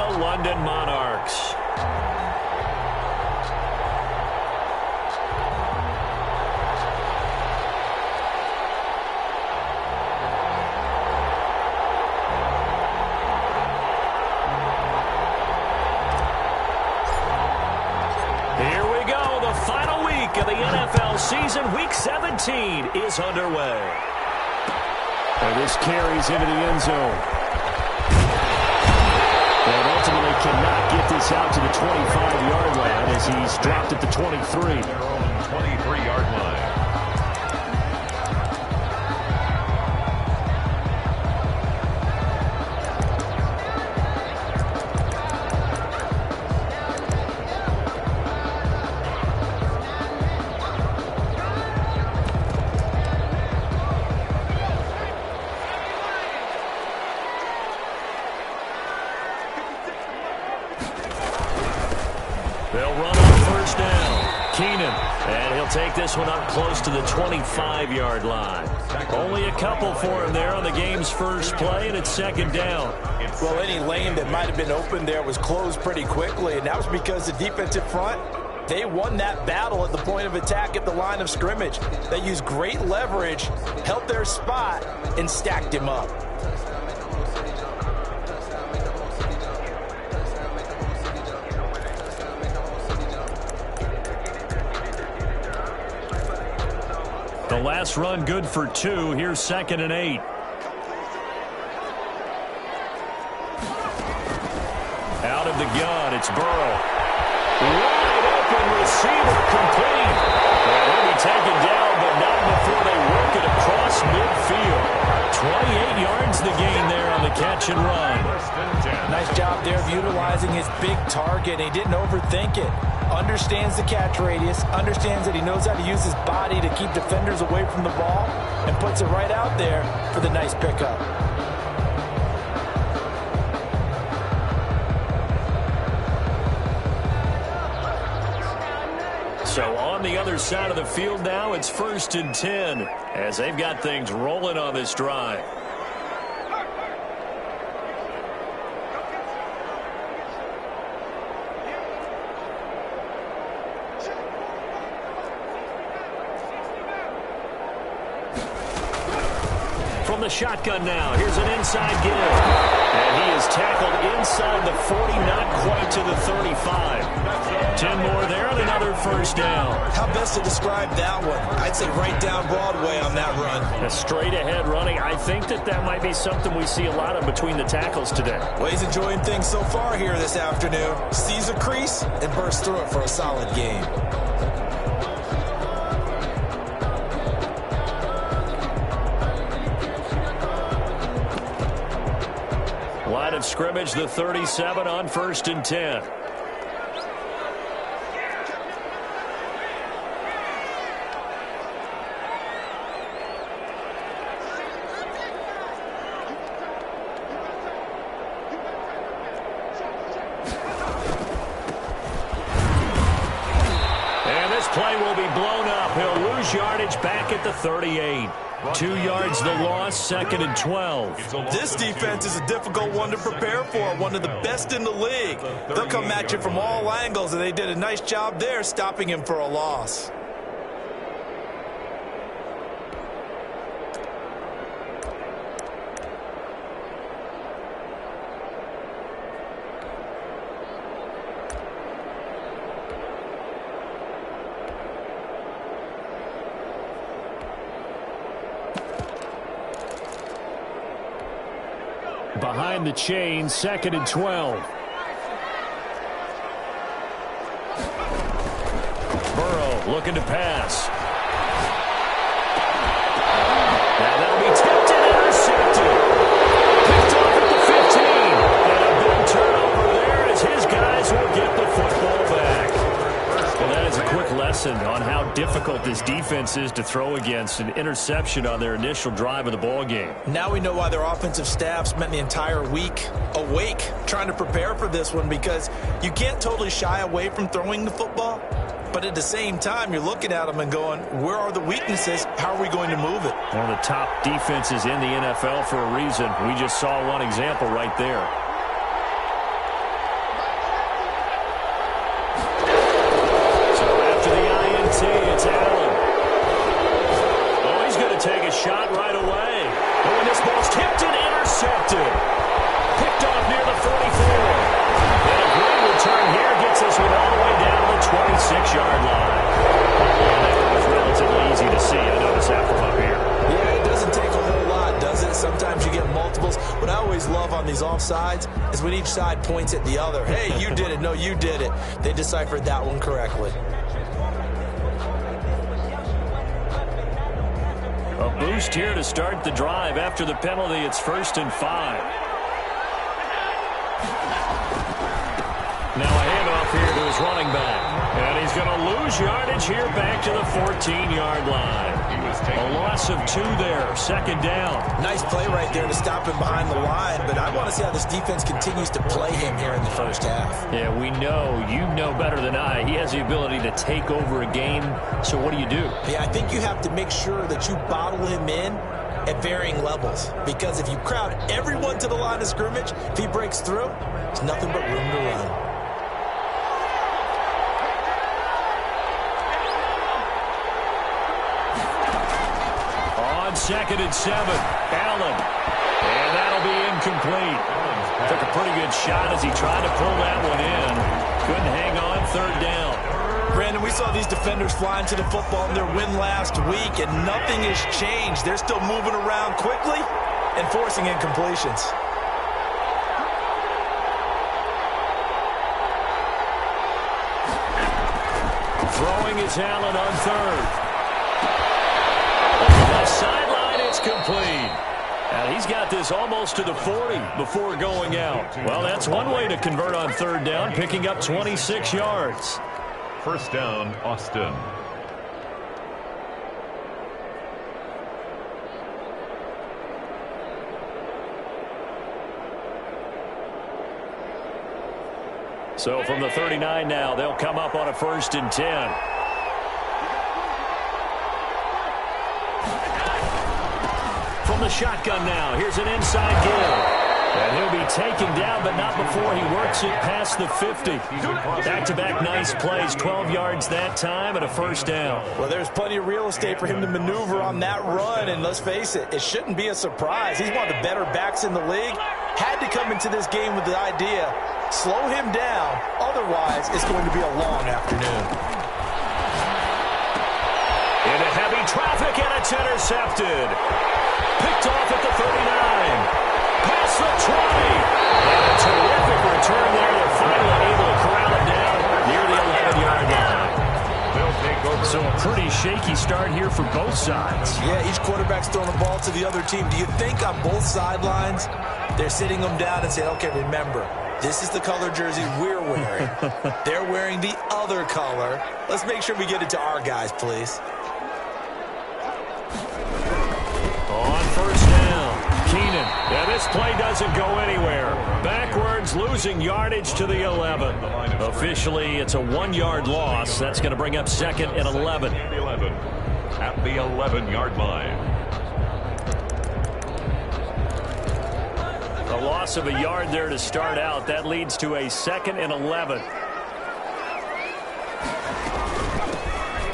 the London Monarchs. Here we go. The final week of the NFL season. Week 17 is underway. And this carries into the end zone. And ultimately cannot get this out to the 25-yard line as he's dropped at the 23. Their own 23-yard line. They'll run on first down. Keenan, and he'll take this one up close to the 25-yard line. Only a couple for him there on the game's first play, and it's second down. Well, any lane that might have been open there was closed pretty quickly, and that was because the defensive front, they won that battle at the point of attack at the line of scrimmage. They used great leverage, held their spot, and stacked him up. The last run good for 2. Here's 2nd and 8. Out of the gun, it's Burrow. Wide open receiver, complete. Well, he'll be taken down, but not before they work it across midfield. 28 yards the gain there on the catch and run. Nice job there of utilizing his big target. He didn't overthink it. Understands the catch radius, understands that he knows how to use his body to keep defenders away from the ball, and puts it right out there for the nice pickup. So on the other side of the field now, it's 1st and 10 as they've got things rolling on this drive. From the shotgun now, here's an inside give. And he is tackled inside the 40, not quite to the 35. 10 more there and another first down. How best to describe that one? I'd say right down Broadway on that run. A straight ahead running. I think that might be something we see a lot of between the tackles today. Well, he's enjoying things so far here this afternoon. Sees a crease and bursts through it for a solid game. Line of scrimmage, the 37 on 1st and 10. And this play will be blown up. He'll lose yardage back at the 38. 2 yards the loss, 2nd and 12. This defense is a difficult one to prepare for, one of the best in the league. They'll come at you from all angles, and they did a nice job there stopping him for a loss. Behind the chain, 2nd and 12. Burrow looking to pass. Now that'll be tipped and intercepted. Picked off at the 15. And a big turnover there as his guys will get the football back. Well, that is a quick lesson on how difficult this defense is to throw against. An interception on their initial drive of the ball game. Now we know why their offensive staff spent the entire week awake trying to prepare for this one, because you can't totally shy away from throwing the football, but at the same time you're looking at them and going, where are the weaknesses? How are we going to move it? One of the top defenses in the NFL for a reason. We just saw one example right there. shot right away. And when this ball's tipped and intercepted. Picked off near the 44. And a great return here gets us all the way down to the 26-yard line. And that was relatively easy to see. I noticed that from up here. Yeah, it doesn't take a whole lot, does it? Sometimes you get multiples. What I always love on these offsides is when each side points at the other. Hey, you did it. No, you did it. They deciphered that one correctly. A boost here to start the drive. After the penalty, it's 1st and 5. Now a handoff here to his running back. And he's going to lose yardage here back to the 14-yard line. A loss of 2 there. 2nd down. Nice play right there to stop him behind the line, but I want to see how this defense continues to play him here in the first half. Yeah, we know. You know better than I. He has the ability to take over a game. So what do you do? Yeah, I think you have to make sure that you bottle him in at varying levels, because if you crowd everyone to the line of scrimmage, if he breaks through, there's nothing but room to run. On 2nd and 7, Allen. And that'll be incomplete. Took a pretty good shot as he tried to pull that one in. Couldn't hang on. 3rd down. Brandon, we saw these defenders flying to the football in their win last week, and nothing has changed. They're still moving around quickly and forcing incompletions. Throwing is Allen on 3rd. On the sideline, it's complete. And he's got this almost to the 40 before going out. Well, that's one way to convert on 3rd down, picking up 26 yards. 1st down, Austin. So from the 39 now, they'll come up on a 1st and 10. From the shotgun now, here's an inside give. And he'll be taken down, but not before he works it past the 50. Back-to-back nice plays, 12 yards that time and a 1st down. Well, there's plenty of real estate for him to maneuver on that run, and let's face it, it shouldn't be a surprise. He's one of the better backs in the league. Had to come into this game with the idea, slow him down, otherwise it's going to be a long afternoon. Into heavy traffic, and it's intercepted. Picked off at the 39. Past the 20. And a terrific return there. They're finally able to corral it down near the 11-yard line. They'll take over. So a pretty shaky start here for both sides. Yeah, each quarterback's throwing the ball to the other team. Do you think on both sidelines they're sitting them down and saying, okay, remember, this is the color jersey we're wearing. They're wearing the other color. Let's make sure we get it to our guys, please. On 1st down, Keenan. Yeah, this play doesn't go anywhere. Backwards, losing yardage to the 11. Officially, it's a 1-yard loss. That's going to bring up 2nd and 11. At the 11-yard line. A loss of a yard there to start out. That leads to a 2nd and 11.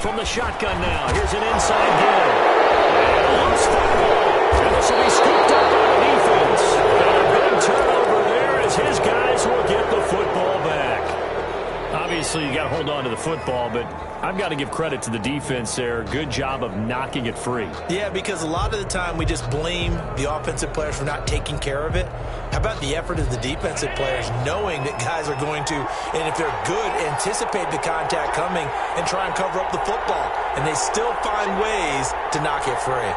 From the shotgun now, here's an inside give. And a loose football. And this will be scooped up by the defense. And a big turnover there as his guys will get the football back. Obviously, you got to hold on to the football, but I've got to give credit to the defense there. Good job of knocking it free. Yeah, because a lot of the time we just blame the offensive players for not taking care of it. How about the effort of the defensive players knowing that guys are going to, and if they're good, anticipate the contact coming and try and cover up the football. And they still find ways to knock it free.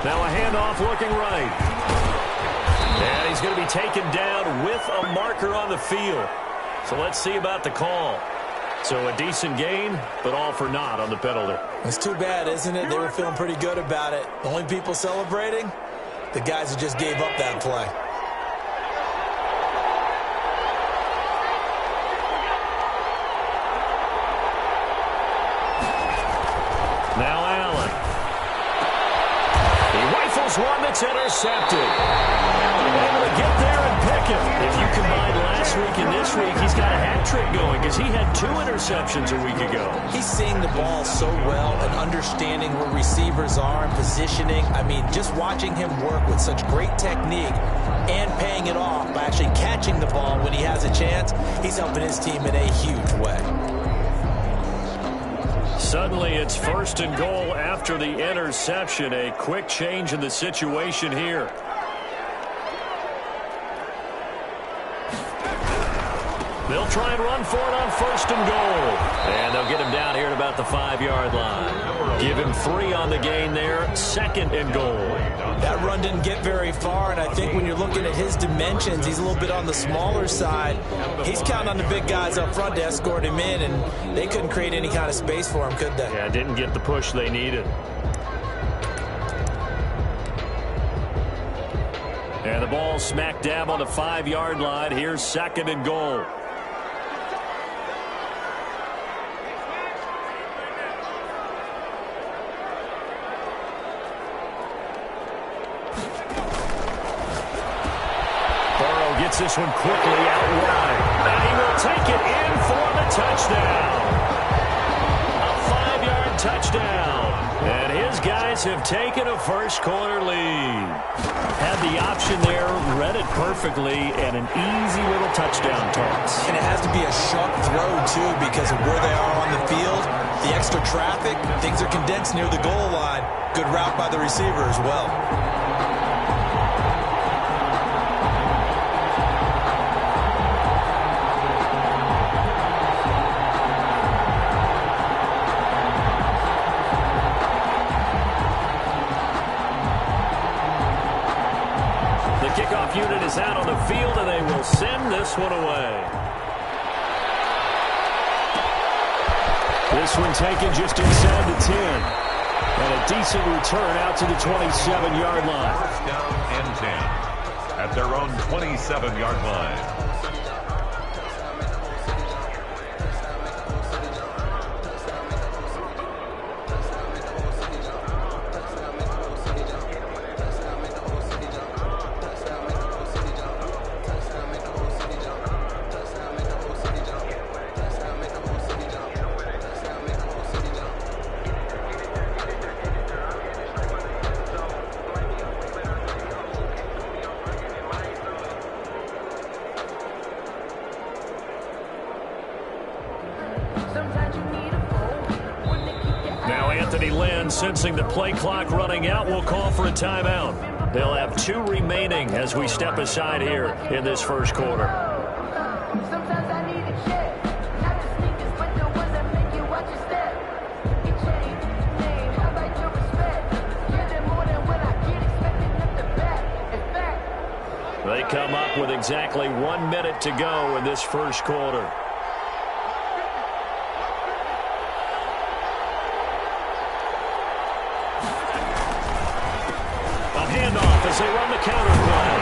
Now a handoff looking right. And he's going to be taken down with a marker on the field. So let's see about the call. So a decent gain, but all for naught on the penalty. It's too bad, isn't it? They were feeling pretty good about it. The only people celebrating, the guys who just gave up that play. Now Allen. He rifles one that's intercepted. Able to get there and pick it. If you combine last week and this this week he's got a hat trick going because he had 2 interceptions a week ago. He's seeing the ball so well and understanding where receivers are and positioning. I mean, just watching him work with such great technique and paying it off by actually catching the ball when he has a chance, he's helping his team in a huge way. Suddenly it's 1st and goal after the interception. A quick change in the situation here. They'll try and run for it on 1st and goal. And they'll get him down here at about the 5-yard line. Give him 3 on the gain there. 2nd and goal. That run didn't get very far, and I think when you're looking at his dimensions, he's a little bit on the smaller side. He's counting on the big guys up front to escort him in, and they couldn't create any kind of space for him, could they? Yeah, didn't get the push they needed. And the ball smack dab on the 5-yard line. Here's 2nd and goal. Gets this one quickly out wide. And he will take it in for the touchdown. A 5-yard touchdown. And his guys have taken a first-quarter lead. Had the option there, read it perfectly, and an easy little touchdown toss. And it has to be a sharp throw, too, because of where they are on the field, the extra traffic, things are condensed near the goal line. Good route by the receiver as well. Kickoff unit is out on the field, and they will send this one away. This one taken just inside the 10. And a decent return out to the 27-yard line. 1st down and 10 at their own 27-yard line. Sensing the play clock running out, will call for a timeout. They'll have 2 remaining as we step aside here in this first quarter. They come up with exactly 1 minute to go in this first quarter. As they run the counter play.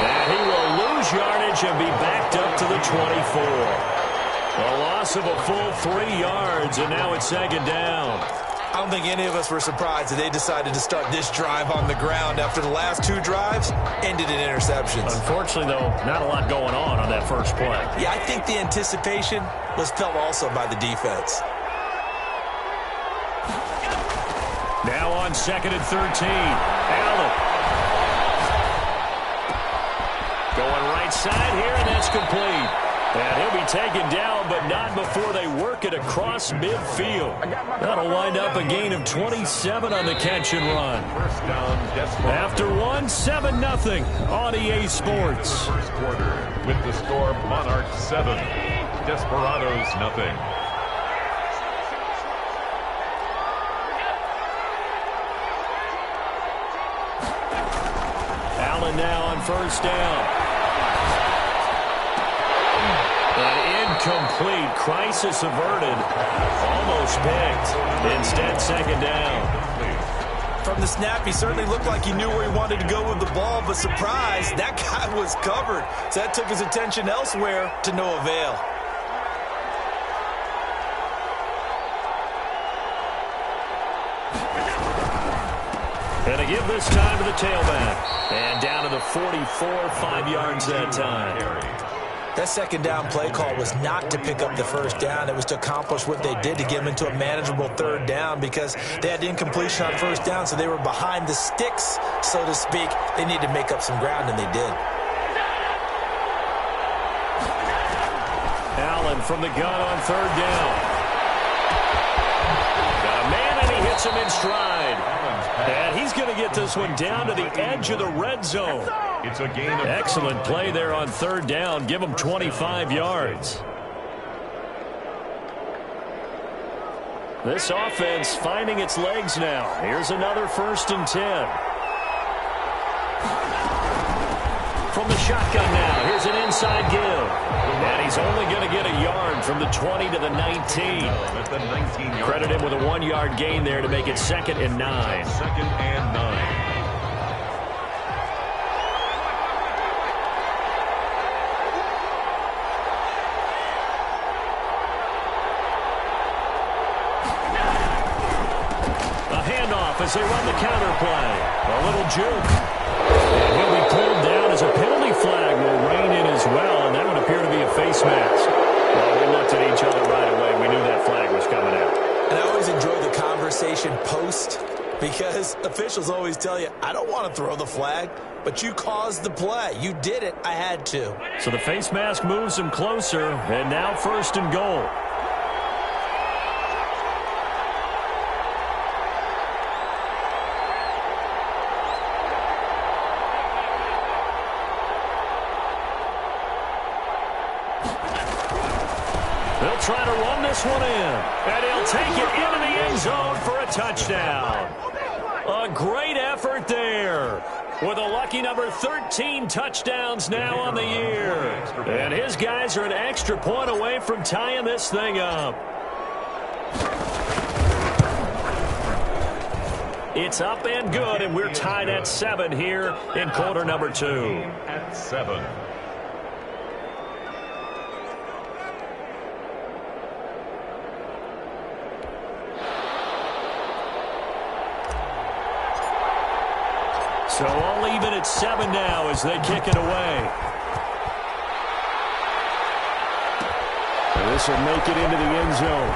And he will lose yardage and be backed up to the 24. A loss of a full 3 yards, and now it's 2nd down. I don't think any of us were surprised that they decided to start this drive on the ground after the last 2 drives ended in interceptions. Unfortunately, though, not a lot going on that first play. Yeah, I think the anticipation was felt also by the defense. Now on 2nd and 13. Allen. Going right side here, and that's complete. And he'll be taken down, but not before they work it across midfield. That'll wind up a gain of 27 on the catch and run. 1st down, After 7-0 on EA Sports. First quarter with the score Monarchs 7, Desperados 0. Allen now on 1st down. An incomplete, crisis averted, almost picked. Instead, 2nd down. From the snap, he certainly looked like he knew where he wanted to go with the ball, but surprise, that guy was covered. So that took his attention elsewhere to no avail. And they give this time to the tailback. And down to the 44, 5 yards that time. That second down play call was not to pick up the first down. It was to accomplish what they did to get them into a manageable third down because they had incompletion on first down, so they were behind the sticks, so to speak. They needed to make up some ground, and they did. Allen from the gun on third down. Got a man, and he hits him in stride. And he's going to get this one down to the edge of the red zone. It's a gain of Excellent play there on third down. Give him 25 yards. This offense finding its legs now. Here's another 1st and 10. From the shotgun now. Here's an inside give. And he's only going to get a yard from the 20 to the 19. Credit him with a 1-yard gain there to make it 2nd and 9. 2nd and 9. As they run the counter play. A little juke. And he'll be pulled down as a penalty flag will rein in as well, and that would appear to be a face mask. Well, we looked at each other right away. We knew that flag was coming out. And I always enjoy the conversation post because officials always tell you, I don't want to throw the flag, but you caused the play. You did it. I had to. So the face mask moves him closer, and now 1st and goal. They'll try to run this one in, and he'll take it into the end zone for a touchdown. A great effort there with a lucky number 13 touchdowns now on the year. And his guys are an extra point away from tying this thing up. It's up and good, and we're tied at 7 here in quarter number 2. At 7. So all even at 7 now as they kick it away. And this will make it into the end zone.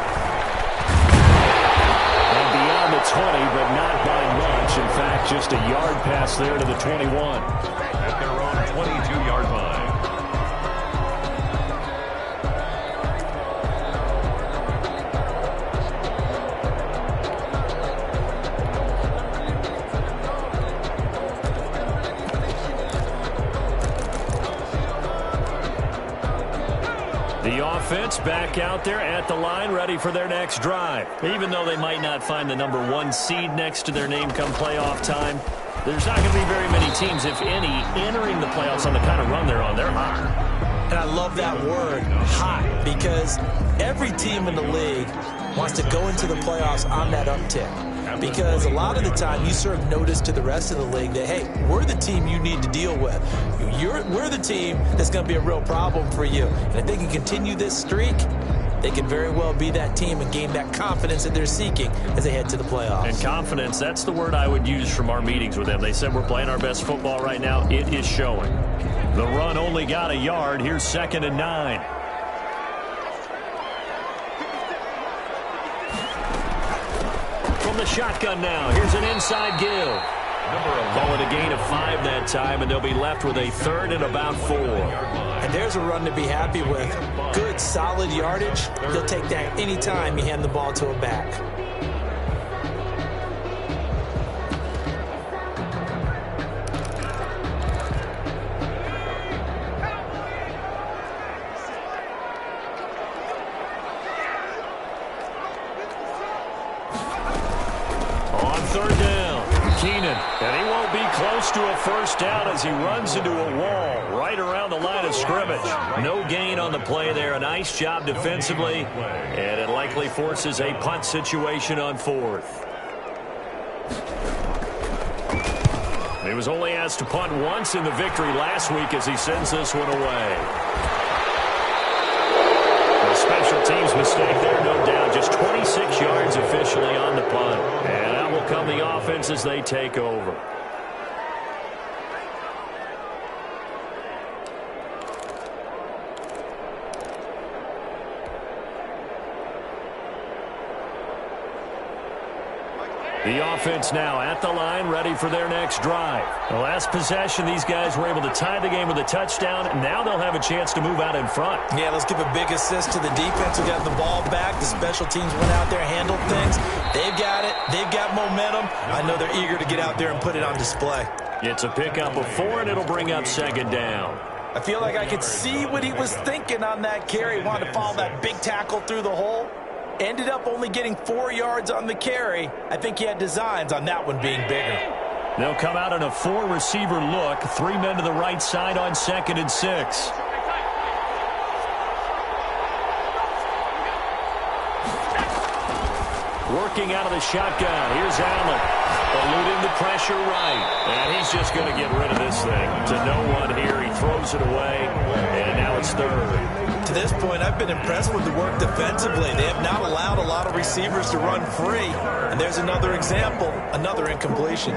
And beyond the 20, but not by much. In fact, just a yard pass there to the 21. At their own 22-yard line. The offense back out there at the line, ready for their next drive. Even though they might not find the number 1 seed next to their name come playoff time, there's not going to be very many teams, if any, entering the playoffs on the kind of run they're on. They're hot. And I love that word, hot, because every team in the league wants to go into the playoffs on that uptick. Because a lot of the time you serve notice to the rest of the league that, hey, we're the team you need to deal with. We're the team that's going to be a real problem for you. And if they can continue this streak, they could very well be that team and gain that confidence that they're seeking as they head to the playoffs. And confidence, that's the word I would use from our meetings with them. They said we're playing our best football right now. It is showing. The run only got a yard. Here's 2nd and 9. From the shotgun now, here's an inside give. Call it a gain of 5 that time, and they'll be left with a 3rd and about 4. And there's a run to be happy with. Good, solid yardage. He'll take that anytime you hand the ball to a back. And he won't be close to a first down as he runs into a wall right around the line of scrimmage. No gain on the play there. A nice job defensively. And it likely forces a punt situation on 4th. He was only asked to punt once in the victory last week as he sends this one away. A special teams mistake there, no doubt. Just 26 yards officially on the punt. And out will come the offense as they take over. The offense now at the line, ready for their next drive. The last possession, these guys were able to tie the game with a touchdown, and now they'll have a chance to move out in front. Yeah, let's give a big assist to the defense who got the ball back. The special teams went out there, handled things. They've got it. They've got momentum. I know they're eager to get out there and put it on display. It's a pickup of 4, and it'll bring up second down. I feel like I could see what he was thinking on that carry. He wanted to follow that big tackle through the hole. Ended up only getting 4 yards on the carry. I think he had designs on that one being bigger. They'll come out in a 4-receiver look. 3 men to the right side on 2nd and 6. Working out of the shotgun. Here's Allen. Eluding the pressure right. And he's just going to get rid of this thing. To no one here. He throws it away. And now it's 3rd. To this point, I've been impressed with the work defensively. They have not allowed a lot of receivers to run free. And there's another example, another incompletion.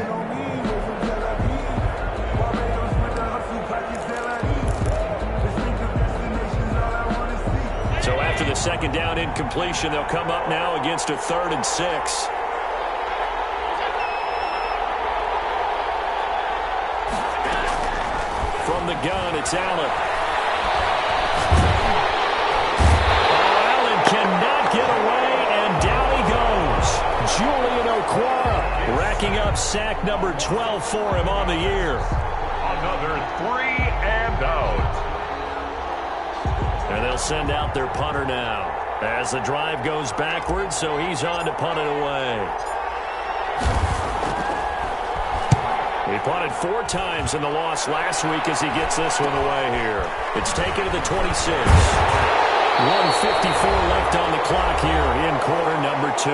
So after the second down incompletion, they'll come up now against a 3rd and 6. From the gun, it's Allen. Cannot get away, and down he goes. Julian Okwara racking up sack number 12 for him on the year. Another 3 and out. And they'll send out their punter now as the drive goes backwards, so he's on to punt it away. He punted 4 times in the loss last week as he gets this one away here. It's taken to the 26. 1:54 left on the clock here in quarter number 2.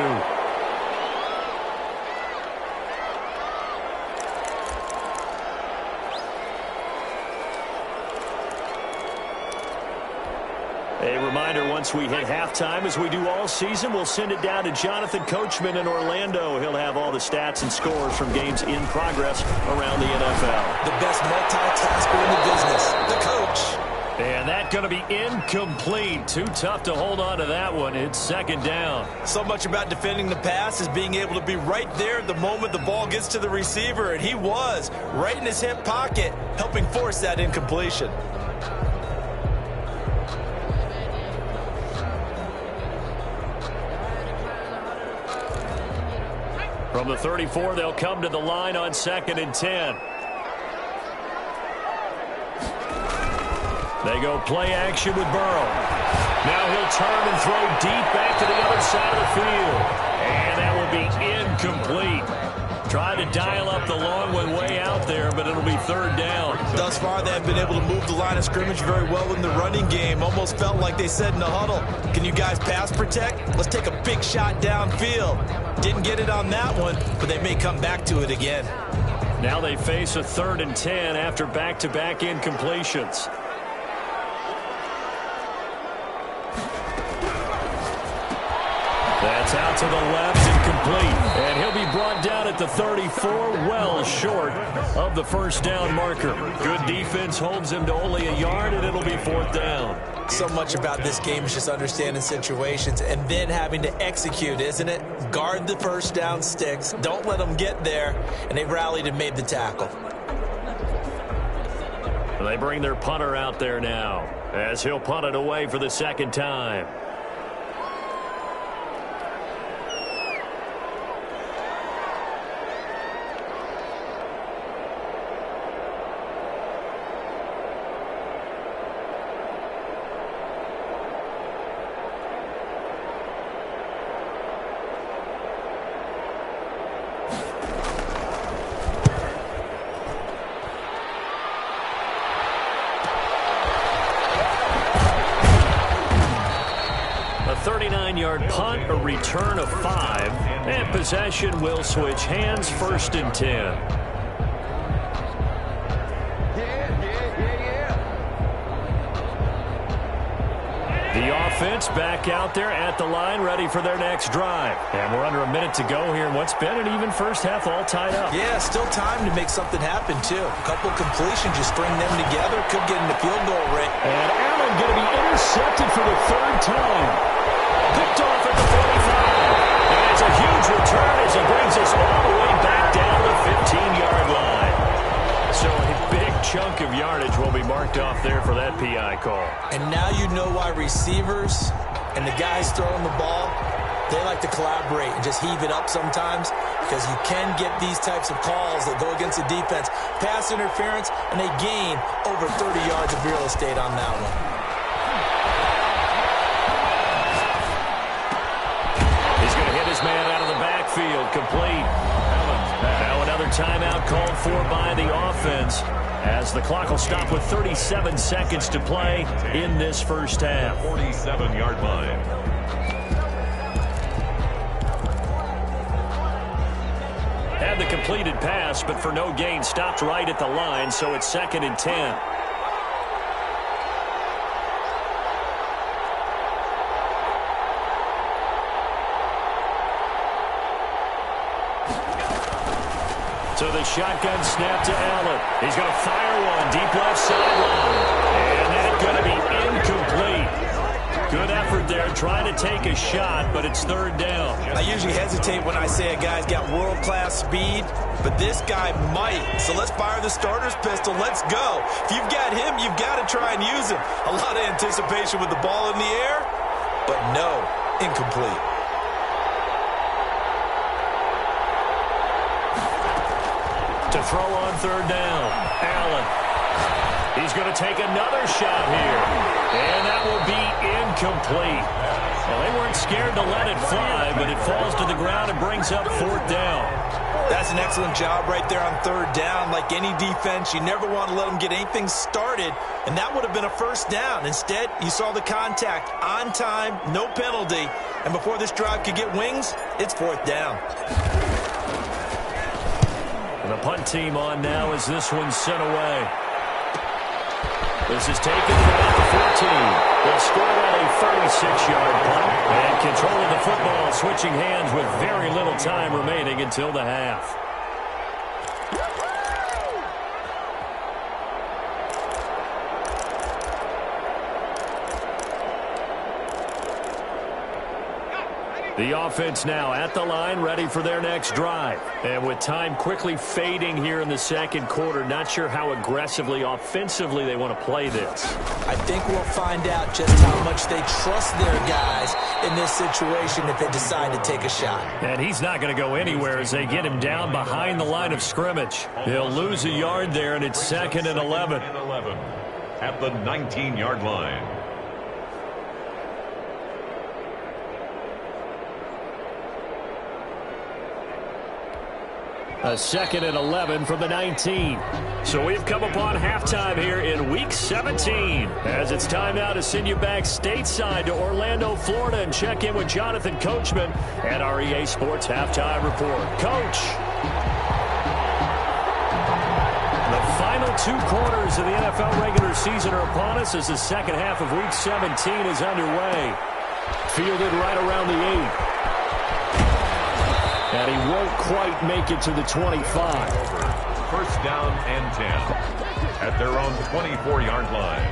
A reminder, once we hit halftime, as we do all season, we'll send it down to Jonathan Coachman in Orlando. He'll have all the stats and scores from games in progress around the NFL. The best multitasker in the business, the coach. And that's going to be incomplete. Too tough to hold on to that one. It's second down. So much about defending the pass is being able to be right there at the moment the ball gets to the receiver. And he was right in his hip pocket, helping force that incompletion. From the 34, they'll come to the line on 2nd and 10. They go play action with Burrow. Now he'll turn and throw deep back to the other side of the field. And that will be incomplete. Try to dial up the long one way out there, but it'll be 3rd down. Thus far, they have been able to move the line of scrimmage very well in the running game. Almost felt like they said in the huddle, can you guys pass protect? Let's take a big shot downfield. Didn't get it on that one, but they may come back to it again. Now they face a 3rd and 10 after back-to-back incompletions. That's out to the left and complete. And he'll be brought down at the 34, well short of the first down marker. Good defense holds him to only a yard, and it'll be 4th down. So much about this game is just understanding situations and then having to execute, isn't it? Guard the first down sticks. Don't let them get there. And they rallied and made the tackle. They bring their punter out there now as he'll punt it away for the 2nd time. A 39-yard punt, a return of 5, and possession will switch hands, 1st and 10. The offense back out there at the line, ready for their next drive. And we're under a minute to go here in what's been an even first half, all tied up. Yeah, still time to make something happen, too. A couple completions, you string them together, could get in the field goal rate. And Allen going to be intercepted for the 3rd time. Picked off at the 45. And it's a huge huge return as he brings us all the way back down the 15-yard line. So a big chunk of yardage will be marked off there for that PI call. And now you know why receivers and the guys throwing the ball, they like to collaborate and just heave it up sometimes, because you can get these types of calls that go against the defense. Pass interference, and they gain over 30 yards of real estate on that one. He's going to hit his man out of the backfield, complete. Now another timeout called for by the offense, as the clock will stop with 37 seconds to play in this first half. 47-yard line. Had the completed pass, but for no gain, stopped right at the line, so it's 2nd and 10. So the shotgun snap to Allen. He's going to fire one deep left sideline. And that's going to be incomplete. Good effort there trying to take a shot, but it's 3rd down. I usually hesitate when I say a guy's got world-class speed, but this guy might. So let's fire the starter's pistol. Let's go. If you've got him, you've got to try and use him. A lot of anticipation with the ball in the air, but no, incomplete. To throw on 3rd down, Allen. He's going to take another shot here, and that will be incomplete. Well, they weren't scared to let it fly, but it falls to the ground and brings up 4th down. That's an excellent job right there on 3rd down. Like any defense, you never want to let them get anything started, and that would have been a 1st down. Instead, you saw the contact on time, no penalty, and before this drive could get wings, it's 4th down. And the punt team on now as this one's sent away. This is taken to about the 14. They'll score on a 36-yard punt. And controlling the football, switching hands with very little time remaining until the half. The offense now at the line, ready for their next drive. And with time quickly fading here in the 2nd quarter, not sure how aggressively, offensively they want to play this. I think we'll find out just how much they trust their guys in this situation if they decide to take a shot. And he's not going to go anywhere as they get him down behind the line of scrimmage. He'll lose a yard there, and it's 2nd and 11. At the 19-yard line. A 2nd and 11 from the 19. So we've come upon halftime here in Week 17. As it's time now to send you back stateside to Orlando, Florida, and check in with Jonathan Coachman at our EA Sports Halftime Report. Coach. The final 2 quarters of the NFL regular season are upon us as the 2nd half of Week 17 is underway. Fielded right around the 8. And he won't quite make it to the 25. 1st down and 10 at their own 24-yard line.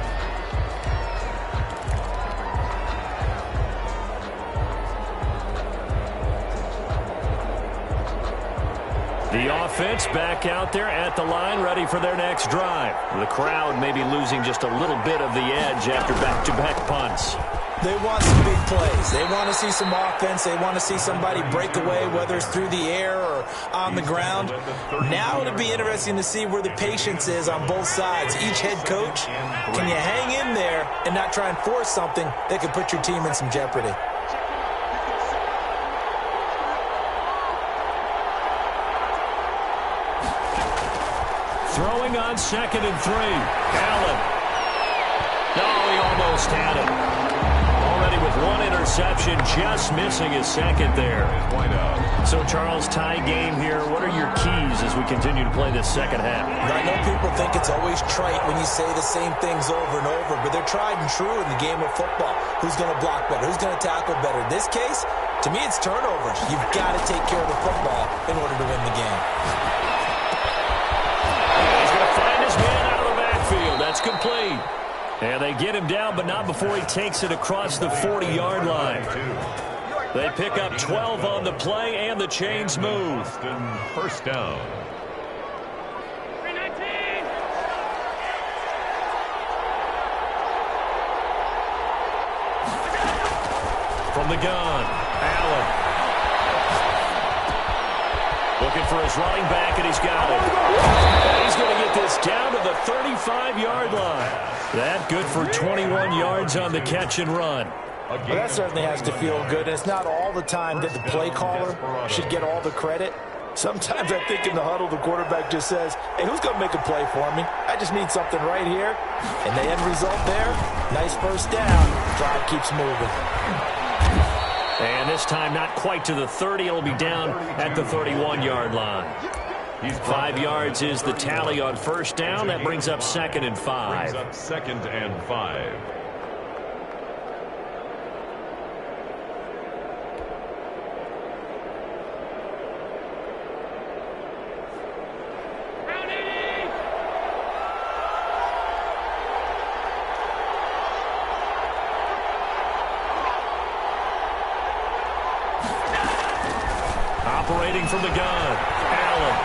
The offense back out there at the line, ready for their next drive. The crowd may be losing just a little bit of the edge after back-to-back punts. They want some big plays. They want to see some offense. They want to see somebody break away, whether it's through the air or on the ground. Now it'll be interesting to see where the patience is on both sides. Each head coach, can you hang in there and not try and force something that could put your team in some jeopardy? Throwing on 2nd and 3. Allen. Oh, he almost had it. Already with 1 interception, just missing his 2nd there. So, Charles, tie game here. What are your keys as we continue to play this 2nd half? I know people think it's always trite when you say the same things over and over, but they're tried and true in the game of football. Who's going to block better? Who's going to tackle better? In this case, to me, it's turnovers. You've got to take care of the football in order to win the game. He's going to find his man out of the backfield. That's complete. And they get him down, but not before he takes it across the 40-yard line. They pick up 12 on the play, and the chains move. First down. From the gun, Allen. Looking for his running back, and he's got it. And he's going to get this down to the 35-yard line. That good for 21 yards on the catch and run. Well, that certainly has to feel good. And it's not all the time that the play caller should get all the credit. Sometimes I think in the huddle, the quarterback just says, hey, who's going to make a play for me? I just need something right here. And the end result there, nice first down. Drive keeps moving. And this time not quite to the 30. It'll be down at the 31-yard line. 5 yards is the tally on first down. That brings up 2nd and 5. Brings up 2nd and 5. Operating from the gun, Allen.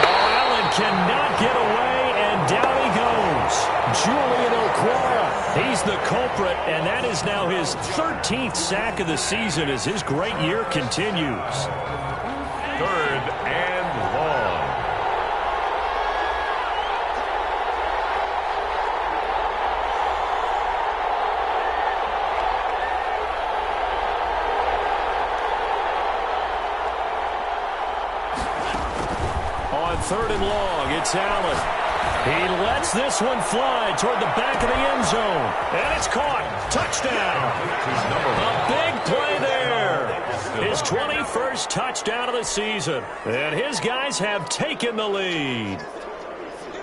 Oh, Allen cannot get away, and down he goes. Julian Okwara, he's the culprit, and that is now his 13th sack of the season as his great year continues. 3rd and long. On 3rd and long, it's Allen. He lets this one fly toward the back of the end zone. And it's caught. Touchdown. A big play there. His 21st touchdown of the season. And his guys have taken the lead.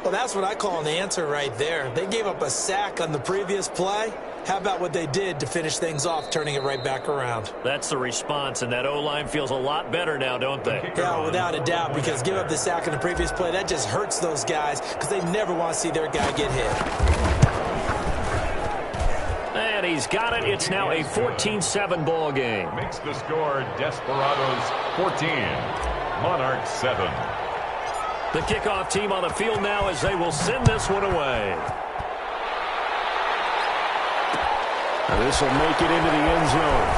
Well, that's what I call an answer right there. They gave up a sack on the previous play. How about what they did to finish things off, turning it right back around? That's the response, and that O-line feels a lot better now, don't they? Yeah, without a doubt, because give up the sack on the previous play, that just hurts those guys because they never want to see their guy get hit. And he's got it. It's now a 14-7 ball game. Makes the score Desperados 14, Monarchs 7. The kickoff team on the field now as they will send this one away. And this will make it into the end zone.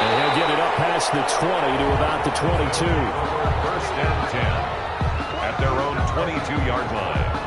And he'll get it up past the 20 to about the 22. 1st and 10 at their own 22-yard line.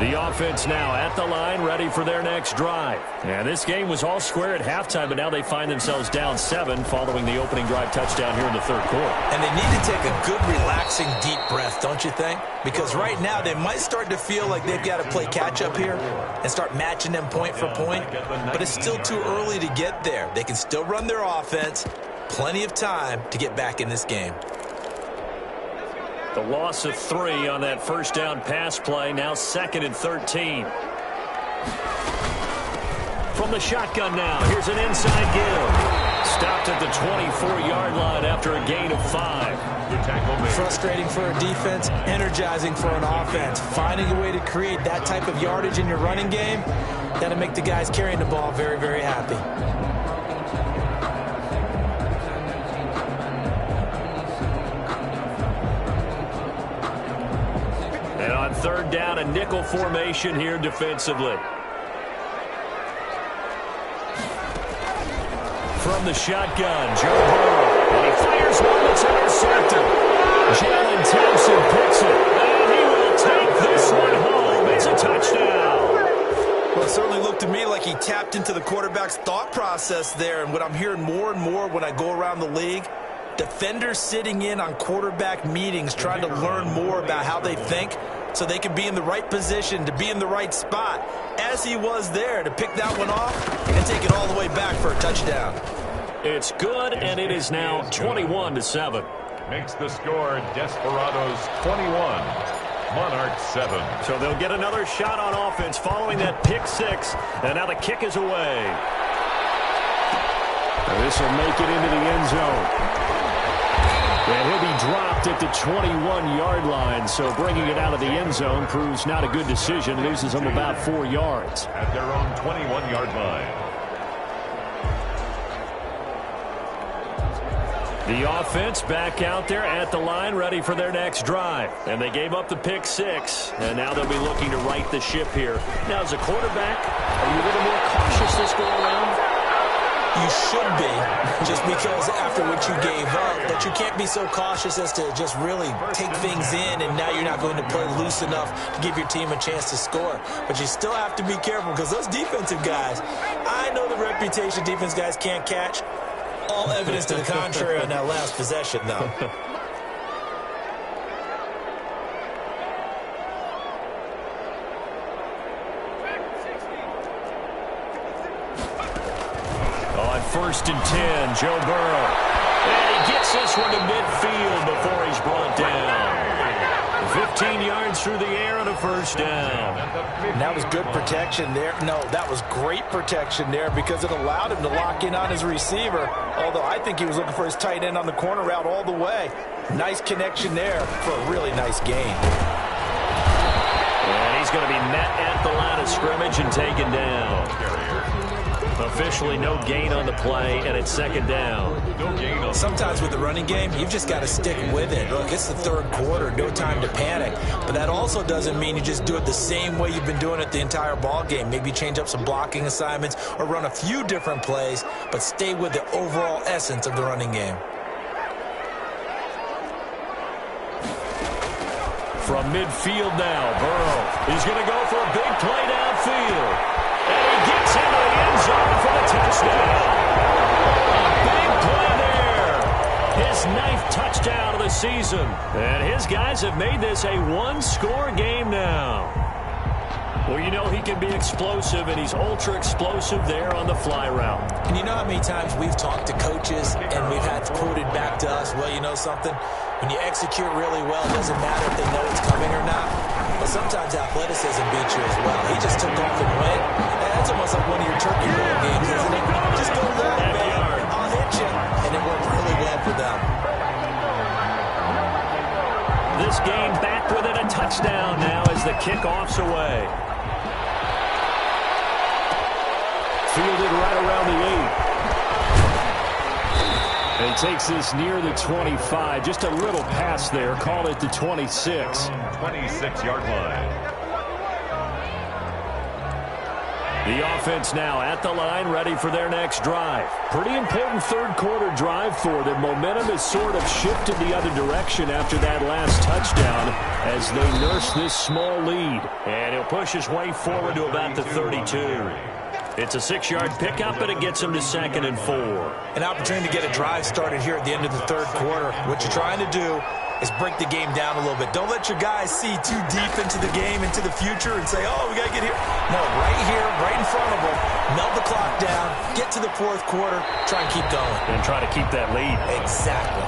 The offense now at the line, ready for their next drive. And this game was all square at halftime, but now they find themselves down 7 following the opening drive touchdown here in the 3rd quarter. And they need to take a good, relaxing, deep breath, don't you think? Because right now they might start to feel like they've got to play catch-up here and start matching them point for point. But it's still too early to get there. They can still run their offense. Plenty of time to get back in this game. The loss of 3 on that first down pass play, now 2nd and 13. From the shotgun now, here's an inside give. Stopped at the 24-yard line after a gain of 5. Frustrating for a defense, energizing for an offense. Finding a way to create that type of yardage in your running game, that'll make the guys carrying the ball very, very happy. And on 3rd down, a nickel formation here defensively. From the shotgun, Joe Burrow. And he fires one that's intercepted. Jalen Thompson picks it. And he will take this one home. It's a touchdown. Well, it certainly looked to me like he tapped into the quarterback's thought process there. And what I'm hearing more and more when I go around the league, defenders sitting in on quarterback meetings trying to learn more about how they think so they can be in the right position to be in the right spot, as he was there to pick that one off and take it all the way back for a touchdown. It's good, and it is now 21-7. Makes the score Desperados 21, Monarchs 7. So they'll get another shot on offense following that pick six. And now the kick is away. This will make it into the end zone. And he'll be dropped at the 21-yard line. So bringing it out of the end zone proves not a good decision. Loses them about 4 yards. At their own 21-yard line. The offense back out there at the line, ready for their next drive. And they gave up the pick six, and now they'll be looking to right the ship here. Now, as a quarterback, are you a little more cautious this go around? You should be, just because after what you gave up, but you can't be so cautious as to just really take things in, and now you're not going to play loose enough to give your team a chance to score. But you still have to be careful, because those defensive guys, I know the reputation defense guys can't catch. All evidence to the contrary on that last possession, though. On 1st and 10, Joe Burrow. And he gets this one to midfield before he's brought down. 15 yards through the air and a first down. And that was good protection there. No, that was great protection there because it allowed him to lock in on his receiver. Although I think he was looking for his tight end on the corner route all the way. Nice connection there for a really nice gain. And he's going to be met at the line of scrimmage and taken down. Officially no gain on the play, and it's second down. Sometimes with the running game, you've just got to stick with it. Look, it's the third quarter, no time to panic. But that also doesn't mean you just do it the same way you've been doing it the entire ball game. Maybe change up some blocking assignments or run a few different plays, but stay with the overall essence of the running game. From midfield now, Burrow. He's going to go for a big play downfield. And he gets into the end zone for the touchdown. A big play there. His 9th touchdown of the season. And his guys have made this a one-score game now. Well, you know he can be explosive, and he's ultra-explosive there on the fly route. And you know how many times we've talked to coaches and we've had quoted back to us, well, you know something? When you execute really well, it doesn't matter if they know it's coming or not. But sometimes athleticism beats you as well. He just took off and went. That's almost like one of your turkey bowl games, isn't it? Just go there, man. I'll hit you. And it worked really well for them. This game back within a touchdown now as the kickoff's away. Fielded right around the 8. And takes this near the 25. Just a little pass there. Call it the 26. 26-yard line. The offense now at the line, ready for their next drive. Pretty important third quarter drive for them. Momentum has sort of shifted the other direction after that last touchdown as they nurse this small lead. And he'll push his way forward to about the 32. It's a 6-yard pickup, and it gets him to 2nd and 4. An opportunity to get a drive started here at the end of the third quarter. What you're trying to do is break the game down a little bit. Don't let your guys see too deep into the game, into the future, and say, oh, we got to get here. No, right here, right in front of them, melt the clock down, get to the fourth quarter, try and keep going. And try to keep that lead. Exactly.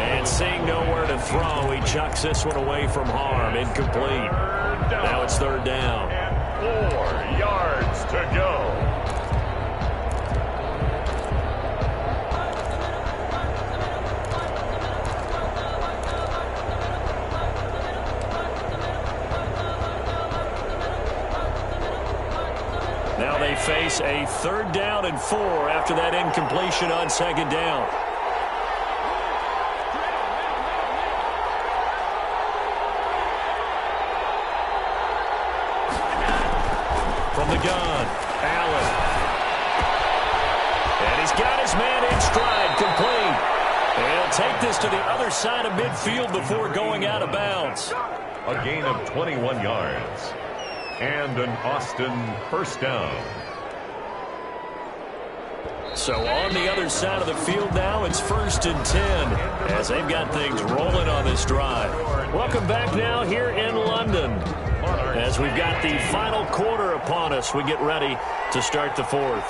And seeing nowhere to throw, he chucks this one away from harm. Incomplete. Now it's third down. 4 yards to go. Now they face a 3rd down and 4 after that incompletion on 2nd down. From the gun, Allen. And he's got his man in stride, complete. And he'll take this to the other side of midfield before going out of bounds. A gain of 21 yards. And an Austin first down. So on the other side of the field now, it's 1st and 10 as they've got things rolling on this drive. Welcome back now here in London as we've got the final quarter upon us. We get ready to start the fourth.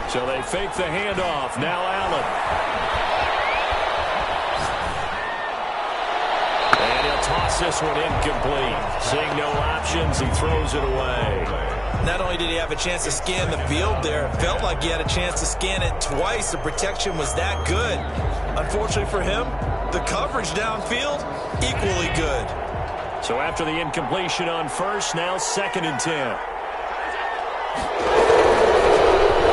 So they fake the handoff. Now Allen. toss this one incomplete. Seeing no options, he throws it away. Not only did he have a chance to scan the field there, it felt like he had a chance to scan it twice. The protection was that good. Unfortunately for him, the coverage downfield, equally good. So after the incompletion on first, now 2nd and 10.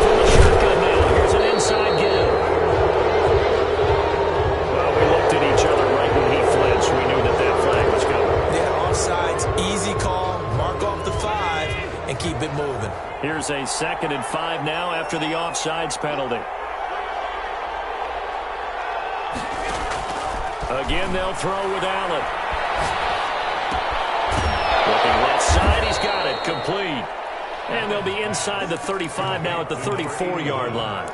From the shotgun now, here's an inside give. Well, we looked at each other right when he flinched. We knew that flag was coming. Yeah, offsides, easy call, mark off the 5, and keep it moving. Here's a 2nd and 5 now after the offsides penalty. Again, they'll throw with Allen. Looking left side, he's got it, complete. And they'll be inside the 35 now at the 34-yard line.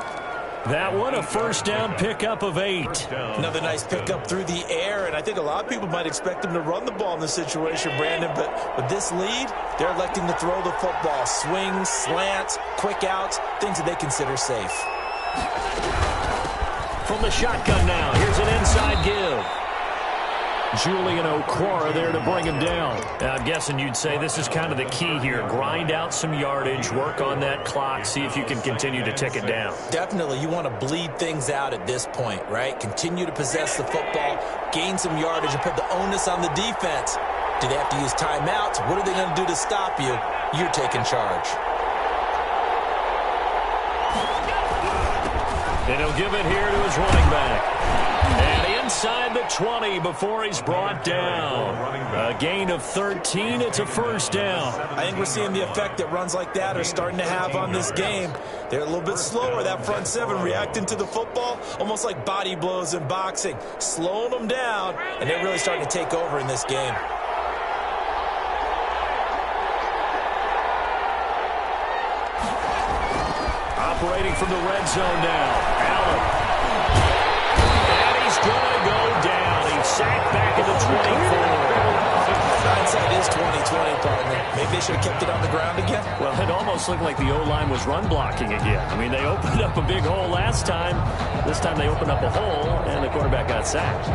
That one, a first down pickup of 8. Another nice pickup through the air, and I think a lot of people might expect him to run the ball in this situation, Brandon, but with this lead, they're electing to throw the football. Swings, slants, quick outs, things that they consider safe. From the shotgun now, here's an inside give. Julian Okwara there to bring him down. I'm guessing you'd say this is kind of the key here. Grind out some yardage, work on that clock, see if you can continue to tick it down. Definitely, you want to bleed things out at this point, right? Continue to possess the football, gain some yardage, and put the onus on the defense. Do they have to use timeouts? What are they going to do to stop you? You're taking charge. And he'll give it here to his running back. And inside the 20 before he's brought down. A gain of 13. It's a first down. I think we're seeing the effect that runs like that are starting to have on this game. They're a little bit slower, that front 7, reacting to the football, almost like body blows in boxing. Slowing them down, and they're really starting to take over in this game. Operating from the red zone now. Allen. And he's going to go down. He's sacked back at the 24. Hindsight is 20/20, partner. Maybe they should have kept it on the ground again. Well, it almost looked like the O-line was run blocking again. I mean, they opened up a big hole last time. This time they opened up a hole, and the quarterback got sacked.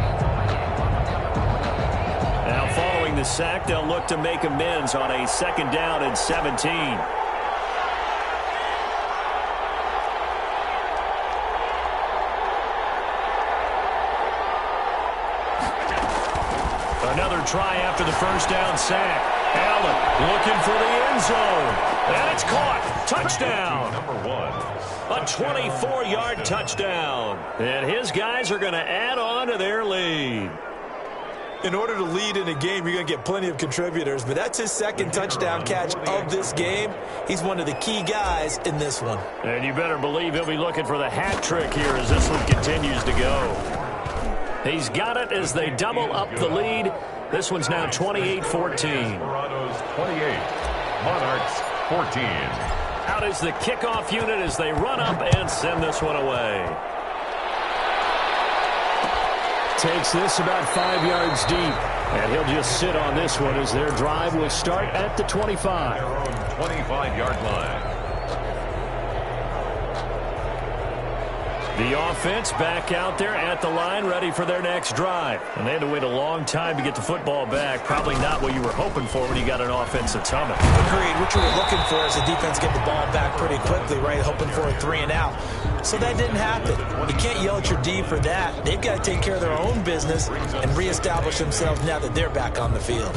Now, following the sack, they'll look to make amends on a 2nd down and 17. Another try after the first down sack. Allen looking for the end zone. And it's caught. Touchdown. Number 1. A 24-yard touchdown. And his guys are going to add on to their lead. In order to lead in a game, you're going to get plenty of contributors, but that's his 2nd touchdown catch of this game. He's one of the key guys in this one. And you better believe he'll be looking for the hat trick here as this one continues to go. He's got it as they double up the lead. This one's now 28-14. Toronto's 28. Monarchs 14. Out is the kickoff unit as they run up and send this one away. Takes this about 5 yards deep. And he'll just sit on this one as their drive will start at the 25. Their own 25-yard line. The offense back out there at the line, ready for their next drive. And they had to wait a long time to get the football back. Probably not what you were hoping for when you got an offense that's humming. Agreed. What you were looking for is the defense get the ball back pretty quickly, right? Hoping for a 3 and out. So that didn't happen. You can't yell at your D for that. They've got to take care of their own business and reestablish themselves now that they're back on the field.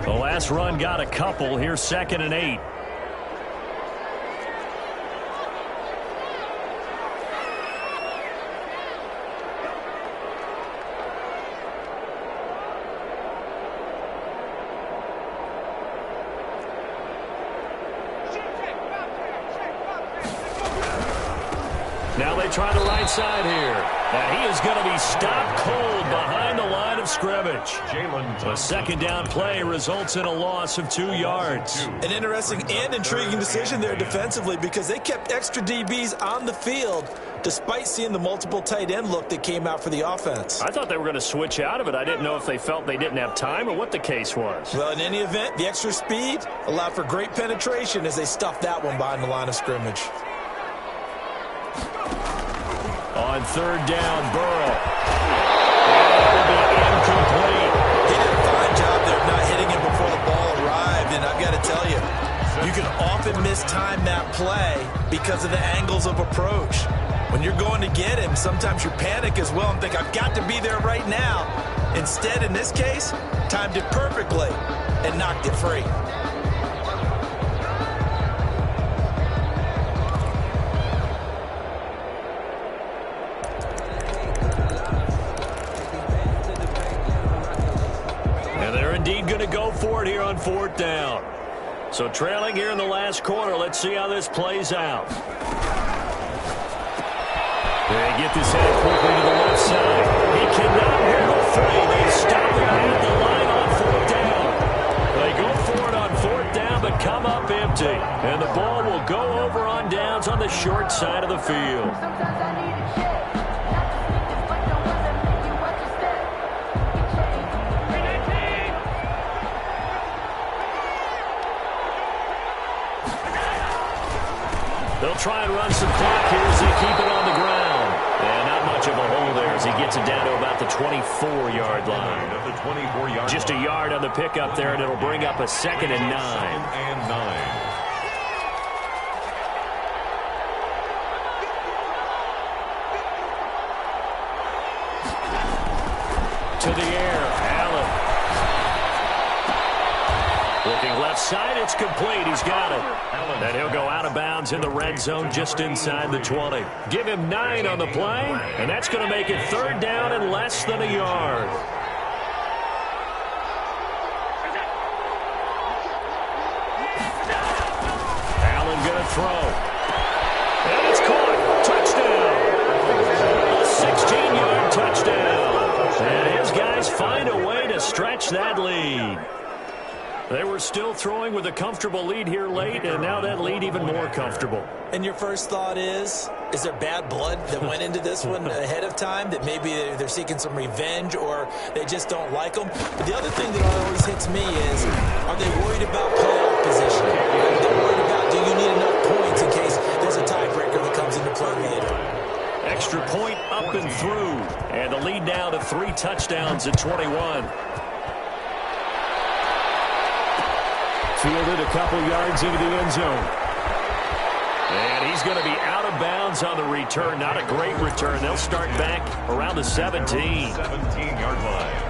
The last run got a couple. Here's 2nd and 8. Now they try the right side here. And he is going to be stopped cold behind the line of scrimmage. A 2nd down play results in a loss of 2 yards. An interesting and intriguing decision there defensively because they kept extra DBs on the field despite seeing the multiple tight end look that came out for the offense. I thought they were going to switch out of it. I didn't know if they felt they didn't have time or what the case was. Well, in any event, the extra speed allowed for great penetration as they stuffed that one behind the line of scrimmage. On 3rd down, Burrow. And will be incomplete. He did a fine job there of not hitting him before the ball arrived, and I've got to tell you, you can often mistime that play because of the angles of approach. When you're going to get him, sometimes you panic as well and think, I've got to be there right now. Instead, in this case, timed it perfectly and knocked it free. And they're indeed going to go for it here on 4th down. So trailing here in the last quarter, let's see how this plays out. They get this headed quickly to the left side. He cannot handle 3. They stop him at the line on 4th down. They go for it on 4th down, but come up empty. And the ball will go over on downs on the short side of the field. They'll try and run some clock here as they keep it on the ground. And not much of a hole there as he gets it down to about the 24-yard line. Just a yard on the pickup there, and it'll bring up a 2nd and 9. To the air, Allen. Looking left side, it's complete. He's got it. And he'll go out of bounds in the red zone just inside the 20. Give him 9 on the play, and that's going to make it 3rd down and less than a yard. Allen going to throw. And it's caught. Touchdown. A 16-yard touchdown. And his guys find a way to stretch that lead. They were still throwing with a comfortable lead here late, and now that lead even more comfortable. And your first thought is there bad blood that went into this one ahead of time, that maybe they're seeking some revenge or they just don't like them? But the other thing that always hits me is, are they worried about playoff position? Are they worried about, do you need enough points in case there's a tiebreaker that comes into play later? Extra point up and through, and the lead now to 3 touchdowns at 21. Fielded a couple yards into the end zone. And he's going to be out of bounds on the return. Not a great return. They'll start back around the 17. 17-yard line.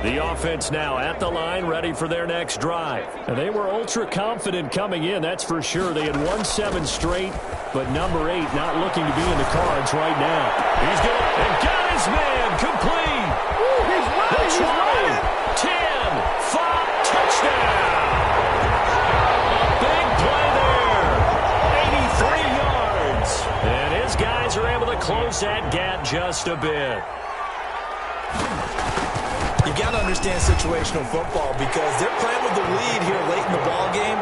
The offense now at the line, ready for their next drive. And they were ultra confident coming in, that's for sure. They had won 7 straight, but number 8 not looking to be in the cards right now. He's going to, and got his man complete. He's running. 20, 10, 5, touchdown. A big play there. 83 yards. And his guys are able to close that gap just a bit. You got to understand situational football because they're playing with the lead here late in the ball game.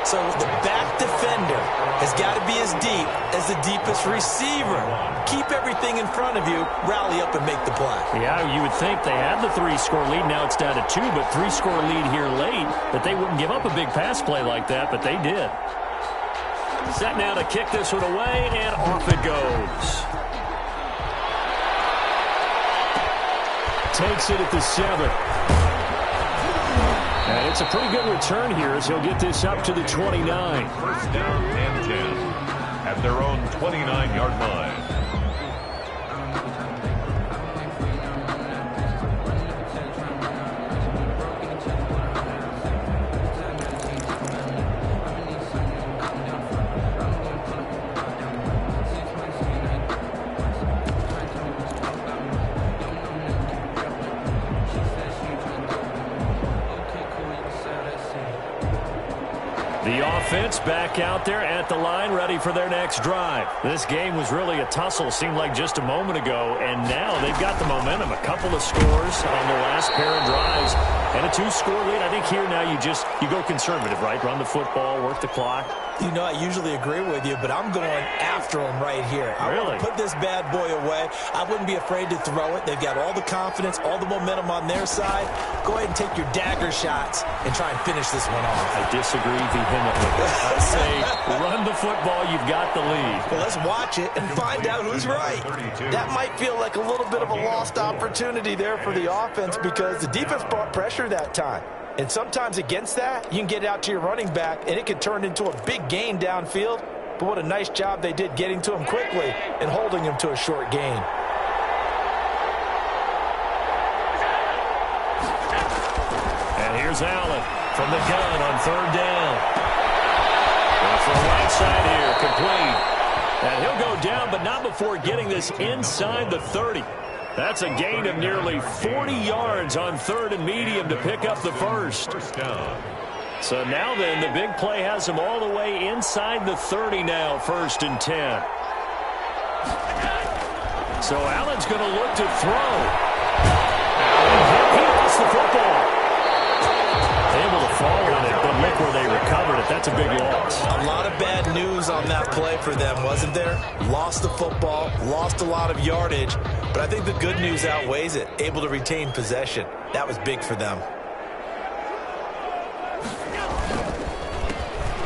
So the back defender has got to be as deep as the deepest receiver. Keep everything in front of you, rally up and make the play. Yeah, you would think they had the 3-score lead. Now it's down to 2, but 3-score lead here late, that they wouldn't give up a big pass play like that, but they did. Set now to kick this one away, and off it goes. Takes it at the 7. And it's a pretty good return here as he'll get this up to the 29. 1st down and 10 at their own 29-yard line. The offense back out there at the line, ready for their next drive. This game was really a tussle, seemed like just a moment ago, and now they've got the momentum. A couple of scores on their last pair of drives, and a 2-score lead. I think here now you go conservative, right? Run the football, work the clock. You know, I usually agree with you, but I'm going after him right here. I want to put this bad boy away. I wouldn't be afraid to throw it. They've got all the confidence, all the momentum on their side. Go ahead and take your dagger shots and try and finish this one off. I disagree vehemently. I say run the football. You've got the lead. Well, let's watch it and find out who's right. That might feel like a little bit of a lost opportunity there for the offense because the defense brought pressure that time. And sometimes against that, you can get out to your running back, and it could turn into a big gain downfield. But what a nice job they did getting to him quickly and holding him to a short gain. And here's Allen from the gun on third down. Off the right side here, complete. And he'll go down, but not before getting this inside the 30. That's a gain of nearly 40 yards on third and medium to pick up the first. First down. So now then, the big play has him all the way inside the 30 now, 1st and 10. So Allen's going to look to throw. He lost the football. Able to fall on it, but look where they recovered it. That's a big loss. A lot of bad news on that play for them, wasn't there? Lost the football, lost a lot of yardage, but I think the good news outweighs it. Able to retain possession. That was big for them.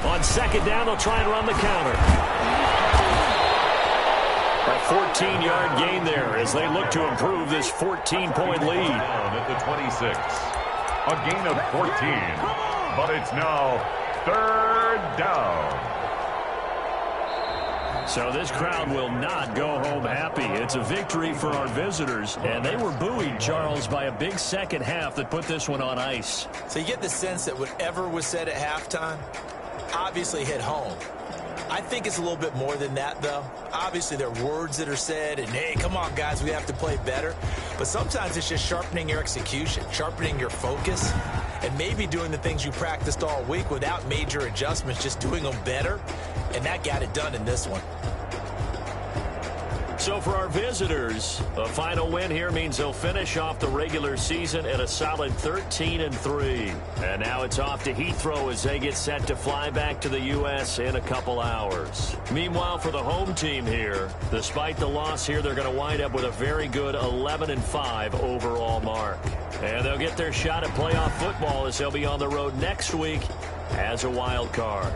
On second down, they'll try and run the counter. A 14-yard gain there as they look to improve this 14-point lead. Down at the 26. A gain of 14. But it's now 3rd down. So this crowd will not go home happy. It's a victory for our visitors, and they were buoyed, Charles, by a big second half that put this one on ice. So you get the sense that whatever was said at halftime obviously hit home. I think it's a little bit more than that, though. Obviously, there are words that are said, and, hey, come on, guys, we have to play better. But sometimes it's just sharpening your execution, sharpening your focus, and maybe doing the things you practiced all week without major adjustments, just doing them better, and that got it done in this one. So for our visitors, a final win here means they'll finish off the regular season at a solid 13-3. And now it's off to Heathrow as they get set to fly back to the U.S. in a couple hours. Meanwhile, for the home team here, despite the loss here, they're going to wind up with a very good 11-5 overall mark. And they'll get their shot at playoff football as they'll be on the road next week as a wild card.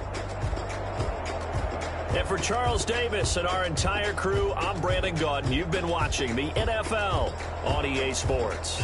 And for Charles Davis and our entire crew, I'm Brandon Gaudin. You've been watching the NFL on EA Sports.